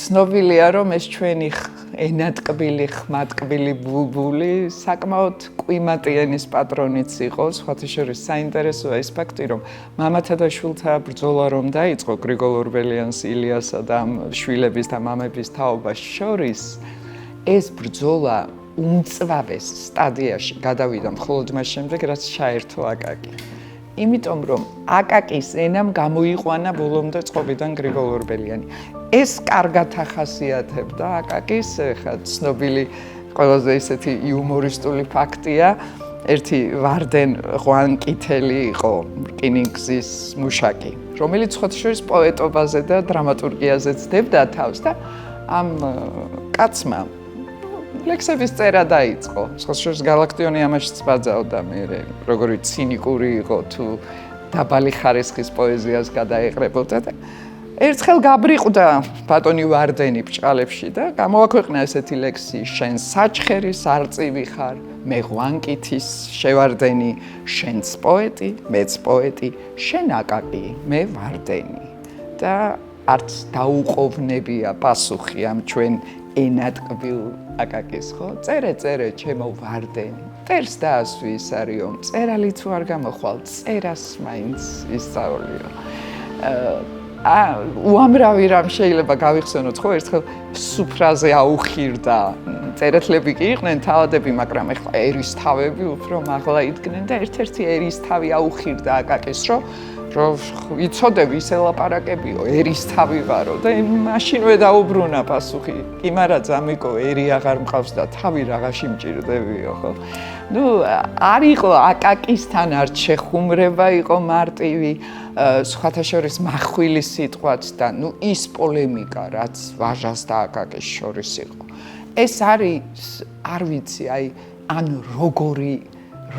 ცნობილია, რომ ეს ჩვენი ენატკბილი, ხმატკბილი ბულბული საკმაოდ კვიმატიანის პატრონიც იყო. სხვათა შორის საინტერესოა ის ფაქტი, რომ მამათა და შვილთა ბრძოლა რომ დაიწყო გრიგოლ ორბელიანს, ილიასა და შვილების და მამების თაობას შორის, ეს ბრძოლა უმწვავეს სტადიაში გადავიდა მხოლოდ მას შემდეგ, რაც ჩაერთო აკაკი. იმიტომ რომ აკაკის ენამ გამოიყვანა ბოლომდე წყობიდან გრიგოლ ორბელიანი. ეს კარგად ახასიათებდა აკაკის, ხა ცნობილი ყველაზე ისეთი იუმორისტული ფაქტია, ერთი ვარდენ ღვანკითელი იყო რკინიგზის მუშაკი, რომელიც სხვათა შორის პოეტობაზე და დრამატურგიაზე ცდებდა თავს და ამ კაცმა ლექსების წერა დაიწყო. სხვათა შორის გალაქტიონი ამაშიც ბაძავდა მე, როგორი ცინიკური იყო თუ დაბალი ხარისხის პოეზიას გადაეყრებოდა და ერთხელ გაბრიყვდა ბატონი ვარდენი ბჭყალებში და გამოაქვეყნა ესეთი ლექსი: შენ საჩხერის არწივი ხარ, მე ღვანკითის შევარდენი, შენც პოეტი, მეც პოეტი, შენ აკაკი, მე ვარდენი. და არც დაუყოვნებია პასუხი ამ ჩვენ ენატკბილ აკაკის, ხო? წერე, ჩემო ვარდენი. წერს დაასვი ის არისო, წერალი თუ არ გამოხვალ, წერას მაინც ისწავლიო. უამრავი რამ შეიძლება გავიხსენოთ, ხო? ერთხელ სუფრაზე აუხირდა. წერეთლები კი იყვნენ თავადები, მაგრამ ეხლა ერისთავები უფრო მაღლა იდგნენ და ერთ-ერთი ერისთავი აუხირდა აკაკის, რომ იცოდე ვის ელაპარაკებიო, ერისთავი ვარო და მაშინვე დაუბრუნა პასუხი. კი მარა ძამიკო, ერი აღარ მყავს და თავი რაღაცი მჭირდებიო, ხო? არ იყო აკაკისთან არც შეხუმრება, იყო მარტივი, სხვათა შორის მახვილი სიტყვაც და ის პოლემიკა, რაც ვაჟას და აკაკის შორის იყო. ეს არის, არ ვიცი, ან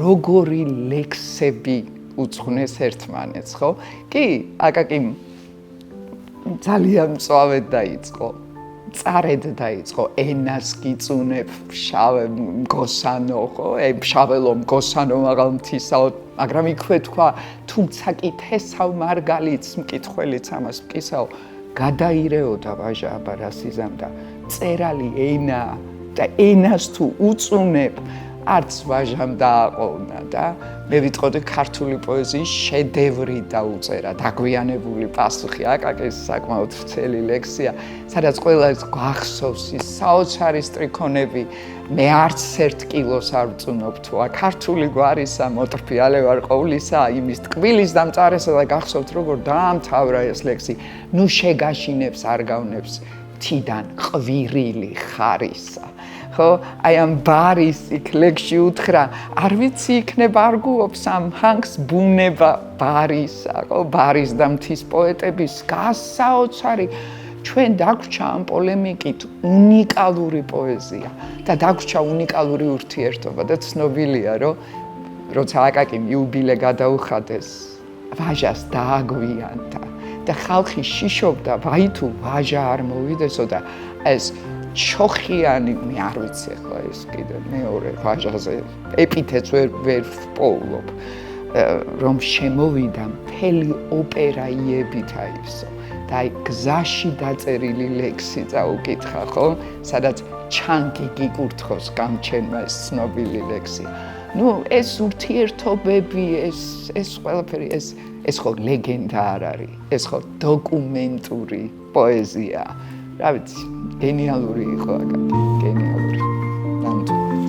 როგორი ლექსები უძღვნეს ერთმანეთს, ხო? კი, აკაკი ძალიან მწვავედ დაიწყო. წარედ დაიწყო, ენას გიწუნებ, შავე მგოსანო, ხო? შაველო მგოსანო მაღალ მთისაო, მაგრამ იქვე თქვა, თუმცა კი თესავ მარგალიც, მკითხველიც ამას მკისაო, გადაირეოდა ვაჟა აბა რას იზამდა, წერალი ენა და ენას თუ უწუნებ, არც ვაჟამ დააყოვნა და მე ვიტყოდი ქართული პოეზიის შედევრი დაუწერა, დაგვიანებული პასუხი. აკაკის საკმაოდ ვრცელი ლექსია, სადაც ყველას გვახსოვს ის საოცარი სტრიქონები, მე არც 1 კილოს არ ვწუნობ თუ ქართული გვარისა, მოტრფიალე ვარ ყოვლისა, იმის ტკბილის დამწარესა და გახსოვთ როგორ დაამთავრა ეს ლექსი, ნუ შეგაშინებს არ გავნებს თიდან ყვირილი ხარისა. ხო, ამ ბარის იქ ლექსში უთხრა, არ ვიცი იქნება არ გუობს ამ ჰანგს ბუნება ბარისა, ხო, ბარის და მთის პოეტების გასაოცარი ჩვენ დაგვჭა ამ პოლემიკით უნიკალური პოეზია და დაგვჭა უნიკალური ურთიერთობა და ცნობილია, რომ როცა აკაკიმ იუბილე გადაუხადეს, ვაჟას დააგვიანდა და ხალხი შიშობდა, ვაი თუ ვაჟა არ მოვიდესო და ეს ჩოხიანი, მე არ ვიცი ახლა ეს კიდე მეორე ვაჟაზე ეპითეტს ვერ ვპოულობ, რომ შემოვიდა მთელი ოპერა იებით აივსო და გზაში დაწერილი ლექსი წაუკითხა, ხო? სადაც ჩანგი გიკურთხოს გამჩენმა ეს ცნობილი ლექსი. ეს ურთიერთობები, ეს ყველაფერი, ეს ხო ლეგენდა არ არის, ეს ხო დოკუმენტური პოეზია. რა ვიცი, გენიალური იყო აკაკი, გენიალური. ნამდვილად.